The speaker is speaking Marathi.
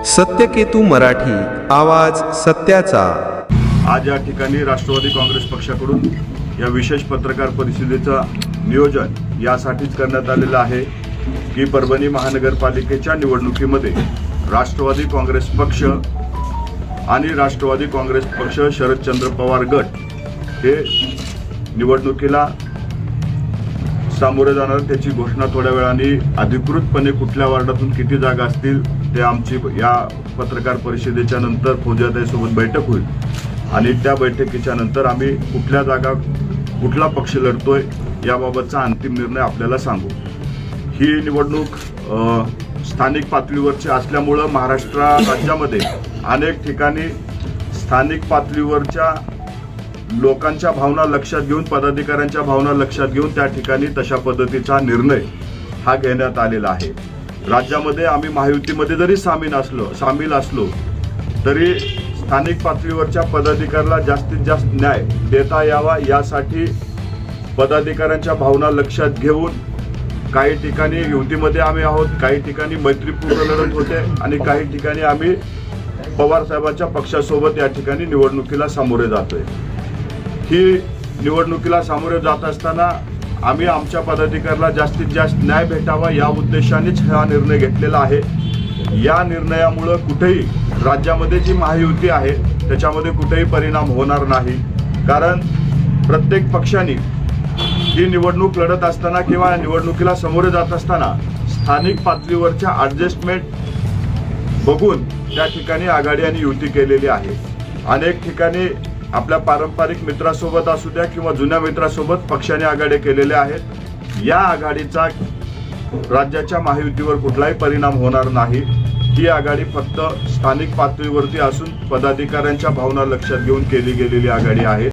सत्यकेतू मराठी, आवाज सत्याचा। आज या ठिकाणी राष्ट्रवादी काँग्रेस पक्षाकडून या विशेष पत्रकार परिषदेचं नियोजन यासाठीच करण्यात आलेलं आहे की परभणी महानगरपालिकेच्या निवडणुकीमध्ये राष्ट्रवादी काँग्रेस पक्ष आणि राष्ट्रवादी काँग्रेस पक्ष शरदचंद्र पवार गट हे निवडणुकीला सामोरे जाणार। त्याची घोषणा थोड्या वेळाने अधिकृतपणे कुठल्या वार्डातून किती जागा असतील ते आमची या पत्रकार परिषदेच्या नंतर फौजियाताईसोबत बैठक होईल आणि त्या बैठकीच्या नंतर आम्ही कुठला पक्ष लढतोय याबाबतचा अंतिम निर्णय आपल्याला सांगू। ही निवडणूक स्थानिक पातळीवरची असल्यामुळं महाराष्ट्र राज्यामध्ये अनेक ठिकाणी स्थानिक पातळीवरच्या लोकांच्या भावना लक्षात घेऊन, पदाधिकाऱ्यांच्या भावना लक्षात घेऊन त्या ठिकाणी तशा पद्धतीचा निर्णय हा घेण्यात आलेला आहे। राज्यामध्ये आम्ही महायुतीमध्ये जरी सामील असलो तरी स्थानिक पातळीवरच्या पदाधिकाऱ्याला जास्तीत जास्त न्याय देता यावा यासाठी पदाधिकाऱ्यांच्या भावना लक्षात घेऊन काही ठिकाणी युतीमध्ये आम्ही आहोत, काही ठिकाणी मैत्रीपूर्ण लढत होते आणि काही ठिकाणी आम्ही पवार साहेबांच्या पक्षासोबत या ठिकाणी निवडणुकीला सामोरे जातोय। ही निवडणुकीला सामोरे जात असताना आम्ही आमच्या पदाधिकाऱ्याला जास्तीत जास्त न्याय भेटावा या उद्देशानेच हा निर्णय घेतलेला आहे। या निर्णयामुळे कुठेही राज्यामध्ये जी महायुती आहे त्याच्यामध्ये कुठेही परिणाम होणार नाही, कारण प्रत्येक पक्षाने ही निवडणूक लढत असताना किंवा निवडणुकीला सामोरे जात असताना स्थानिक पातळीवरच्या ॲडजस्टमेंट बघून त्या ठिकाणी आघाडी आणि युती केलेली आहे। अनेक ठिकाणी आपल्या पारंपरिक मित्रासोबत असू द्या किंवा जुन्या मित्रासोबत पक्षाने आघाड्या केलेल्या आहेत। या आघाडीचा राज्याच्या महायुतीवर कुठलाही परिणाम होणार नाही। ही आघाडी फक्त स्थानिक पातळीवरती असून पदाधिकाऱ्यांच्या भावना लक्षात घेऊन केली गेलेली आघाडी आहे।